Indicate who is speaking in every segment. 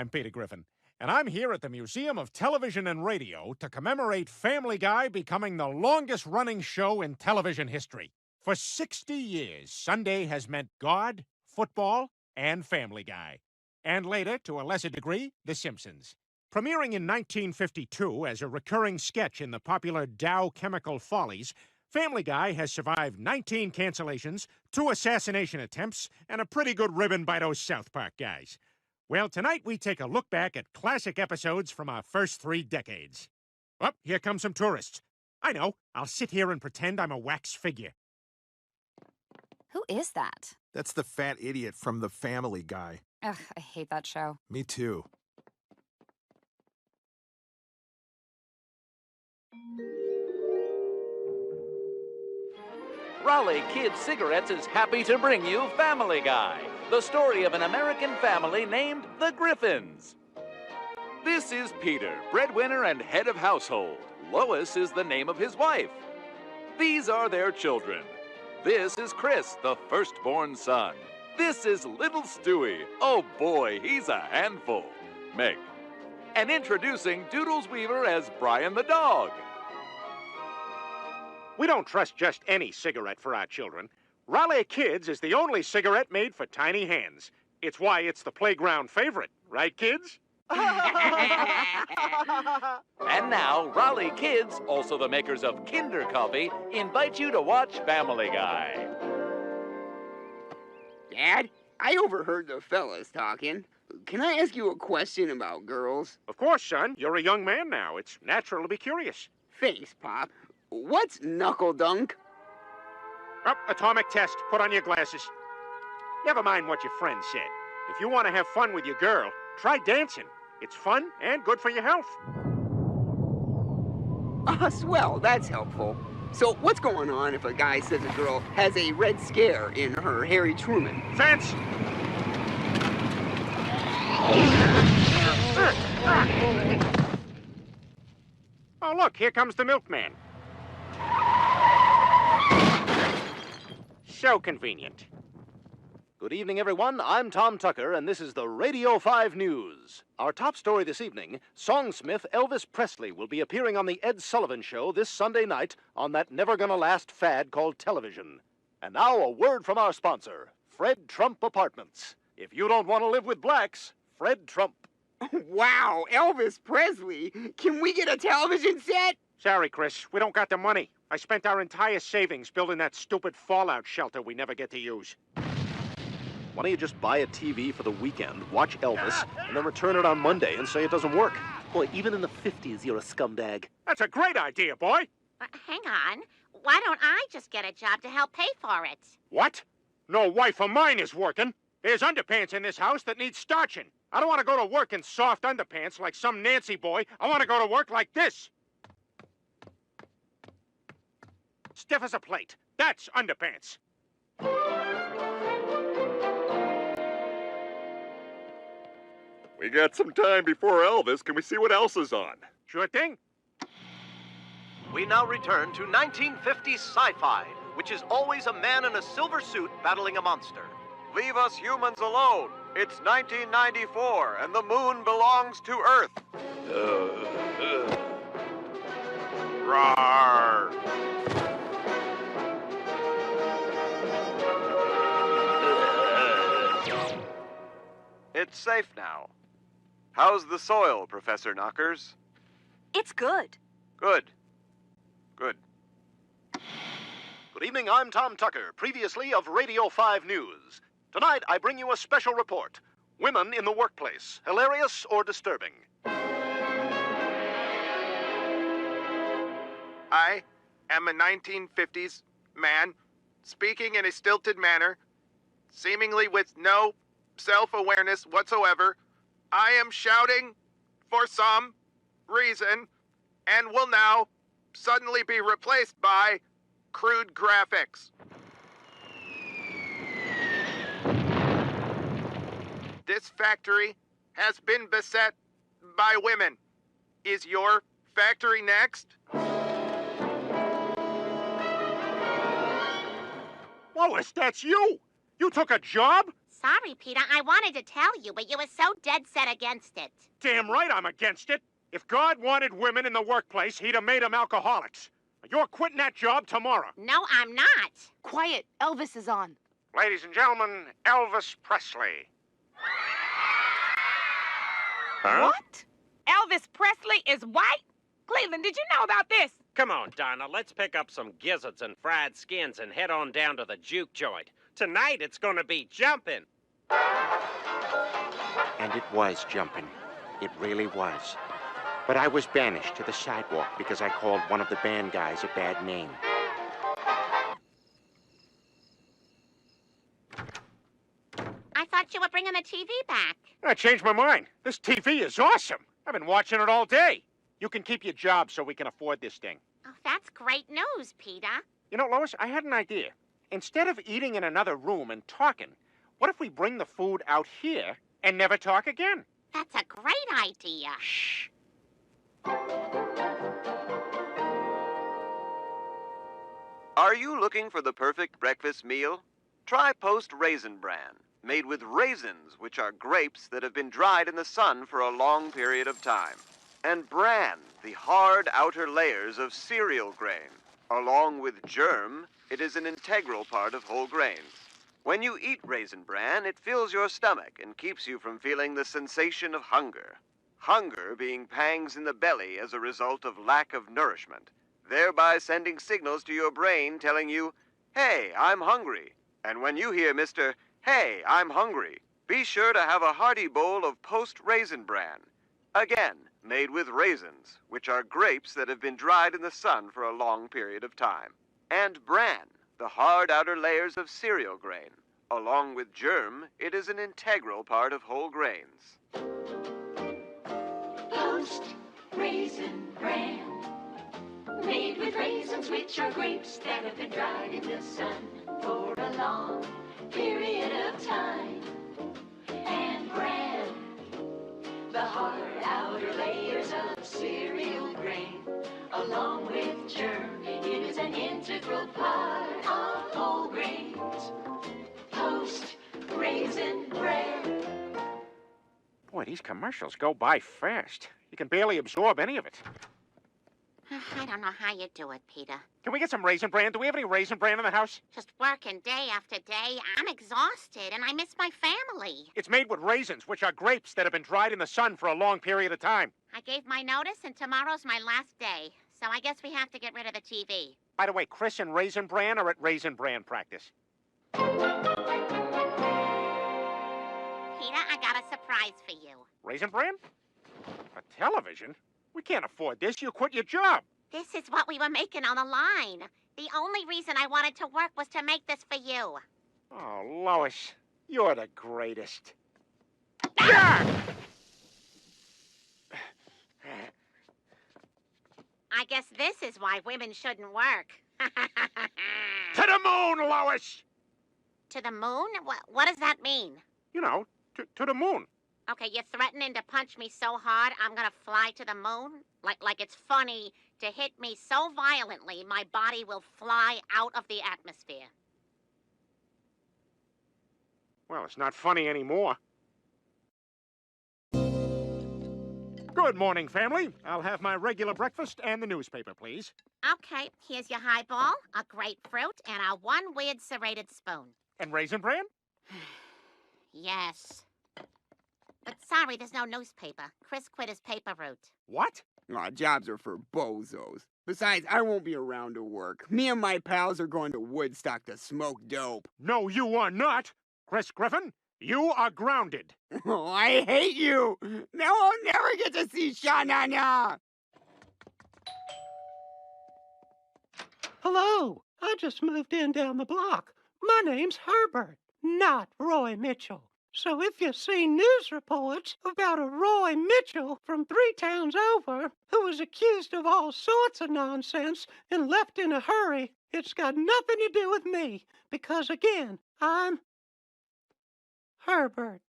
Speaker 1: I'm Peter Griffin, and I'm here at the Museum of Television and Radio to commemorate Family Guy becoming the longest-running show in television history. For 60 years, Sunday has meant God, football, and Family Guy. And later, to a lesser degree, The Simpsons. Premiering in 1952 as a recurring sketch in the popular Dow Chemical Follies, Family Guy has survived 19 cancellations, 2 assassination attempts, and a pretty good ribbon by those South Park guys. Well, tonight we take a look back at classic episodes from our first 3 decades. Oh, here come some tourists. I know, I'll sit here and pretend I'm a wax figure.
Speaker 2: Who is that?
Speaker 3: That's the fat idiot from the Family Guy.
Speaker 2: Ugh, I hate that show.
Speaker 3: Me too.
Speaker 4: Raleigh Kid Cigarettes is happy to bring you Family Guy, the story of an American family named the Griffins. This is Peter, breadwinner and head of household. Lois is the name of his wife. These are their children. This is Chris, the firstborn son. This is little Stewie. Oh boy, he's a handful. Meg. And introducing Doodles Weaver as Brian the dog.
Speaker 1: We don't trust just any cigarette for our children. Raleigh Kids is the only cigarette made for tiny hands. It's why it's the playground favorite, right, kids?
Speaker 4: And now, Raleigh Kids, also the makers of Kinder Coffee, invite you to watch Family Guy.
Speaker 5: Dad, I overheard the fellas talking. Can I ask you a question about girls?
Speaker 1: Of course, son. You're a young man now. It's natural to be curious.
Speaker 5: Thanks, Pop. What's knuckle dunk?
Speaker 1: Oh, atomic test. Put on your glasses. Never mind what your friend said. If you want to have fun with your girl, try dancing. It's fun and good for your health.
Speaker 5: Swell, that's helpful. So what's going on if a guy says a girl has a red scare in her Harry Truman?
Speaker 1: Fence! Oh, look, here comes the milkman. So convenient.
Speaker 6: Good evening, everyone. I'm Tom Tucker, and this is the Radio 5 News. Our top story this evening, songsmith Elvis Presley will be appearing on the Ed Sullivan Show this Sunday night on that never-gonna-last fad called television. And now a word from our sponsor, Fred Trump Apartments. If you don't want to live with blacks, Fred Trump.
Speaker 5: Wow, Elvis Presley. Can we get a television set?
Speaker 1: Sorry, Chris. We don't got the money. I spent our entire savings building that stupid fallout shelter we never get to use.
Speaker 6: Why don't you just buy a TV for the weekend, watch Elvis, and then return it on Monday and say it doesn't work? Boy, even in the 50s, you're a scumdag.
Speaker 1: That's a great idea, boy.
Speaker 7: Hang on. Why don't I just get a job to help pay for it?
Speaker 1: What? No wife of mine is working. There's underpants in this house that need starching. I don't want to go to work in soft underpants like some Nancy boy. I want to go to work like this. Stiff as a plate. That's underpants.
Speaker 8: We got some time before Elvis. Can we see what else is on?
Speaker 1: Sure thing.
Speaker 9: We now return to 1950s sci-fi, which is always a man in a silver suit battling a monster.
Speaker 10: Leave us humans alone. It's 1994, and the moon belongs to Earth. Rawr! It's safe now. How's the soil, Professor Knockers?
Speaker 2: It's good.
Speaker 10: Good. Good.
Speaker 6: Good evening, I'm Tom Tucker, previously of Radio 5 News. Tonight, I bring you a special report. Women in the workplace, hilarious or disturbing?
Speaker 10: I am a 1950s man, speaking in a stilted manner, seemingly with no self-awareness whatsoever. I am shouting for some reason and will now suddenly be replaced by crude graphics. This factory has been beset by women. Is your factory next?
Speaker 1: Lois, that's you! You took a job?
Speaker 7: Sorry, Peter. I wanted to tell you, but you were so dead set against it.
Speaker 1: Damn right I'm against it. If God wanted women in the workplace, he'd have made them alcoholics. You're quitting that job tomorrow.
Speaker 7: No, I'm not.
Speaker 2: Quiet. Elvis is on.
Speaker 1: Ladies and gentlemen, Elvis Presley. Huh?
Speaker 11: What? Elvis Presley is white? Cleveland, did you know about this?
Speaker 12: Come on, Donna, let's pick up some gizzards and fried skins and head on down to the juke joint. Tonight it's gonna be jumping.
Speaker 13: And it was jumping. It really was. But I was banished to the sidewalk because I called one of the band guys a bad name.
Speaker 7: I thought you were bringing the TV back.
Speaker 1: I changed my mind. This TV is awesome. I've been watching it all day. You can keep your job so we can afford this thing.
Speaker 7: Oh, that's great news, Peter.
Speaker 1: You know, Lois, I had an idea. Instead of eating in another room and talking, what if we bring the food out here and never talk again?
Speaker 7: That's a great idea.
Speaker 1: Shh.
Speaker 9: Are you looking for the perfect breakfast meal? Try Post Raisin Bran, made with raisins, which are grapes that have been dried in the sun for a long period of time. And bran, the hard outer layers of cereal grain. Along with germ, it is an integral part of whole grains. When you eat Raisin Bran, it fills your stomach and keeps you from feeling the sensation of hunger. Hunger being pangs in the belly as a result of lack of nourishment, thereby sending signals to your brain telling you, "Hey, I'm hungry." And when you hear Mr. "Hey, I'm hungry," be sure to have a hearty bowl of Post Raisin Bran. Again, made with raisins, which are grapes that have been dried in the sun for a long period of time. And bran, the hard outer layers of cereal grain. Along with germ, it is an integral part of whole grains.
Speaker 14: Post Raisin Bran, made with raisins, which are grapes that have been dried in the sun for a long period of time. And bran, the hard outer layers of cereal grain, along with germ, it is an integral part of whole grains. Post Raisin Bran.
Speaker 1: Boy, these commercials go by fast. You can barely absorb any of it.
Speaker 7: I don't know how you do it, Peter.
Speaker 1: Can we get some Raisin Bran? Do we have any Raisin Bran in the house?
Speaker 7: Just working day after day. I'm exhausted, and I miss my family.
Speaker 1: It's made with raisins, which are grapes that have been dried in the sun for a long period of time.
Speaker 7: I gave my notice, and tomorrow's my last day. So I guess we have to get rid of the TV.
Speaker 1: By the way, Chris and Raisin Bran are at Raisin Bran practice.
Speaker 7: Peter, I got a surprise for you.
Speaker 1: Raisin Bran? A television? We can't afford this. You quit your job.
Speaker 7: This is what we were making on the line. The only reason I wanted to work was to make this for you.
Speaker 1: Oh, Lois, you're the greatest. Ah!
Speaker 7: I guess this is why women shouldn't work.
Speaker 1: To the moon, Lois!
Speaker 7: To the moon? What does that mean?
Speaker 1: You know, to the moon.
Speaker 7: Okay, you're threatening to punch me so hard I'm gonna fly to the moon? Like it's funny to hit me so violently my body will fly out of the atmosphere.
Speaker 1: Well, it's not funny anymore. Good morning, family. I'll have my regular breakfast and the newspaper, please.
Speaker 7: Okay, here's your highball, a grapefruit, and a one weird serrated spoon.
Speaker 1: And Raisin Bran?
Speaker 7: Yes. But sorry, there's no newspaper. Chris quit his paper route.
Speaker 1: What?
Speaker 5: Aw, jobs are for bozos. Besides, I won't be around to work. Me and my pals are going to Woodstock to smoke dope.
Speaker 1: No, you are not. Chris Griffin, you are grounded.
Speaker 5: Oh, I hate you. Now I'll never get to see Sha-Na-Na.
Speaker 15: Hello, I just moved in down the block. My name's Herbert, not Roy Mitchell. So if you see news reports about a Roy Mitchell from 3 towns over who was accused of all sorts of nonsense and left in a hurry, it's got nothing to do with me, because again, I'm Herbert.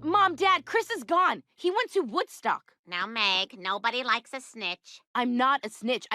Speaker 2: Mom, Dad, Chris is gone. He went to Woodstock.
Speaker 7: Now, Meg, nobody likes a snitch.
Speaker 2: I'm not a snitch.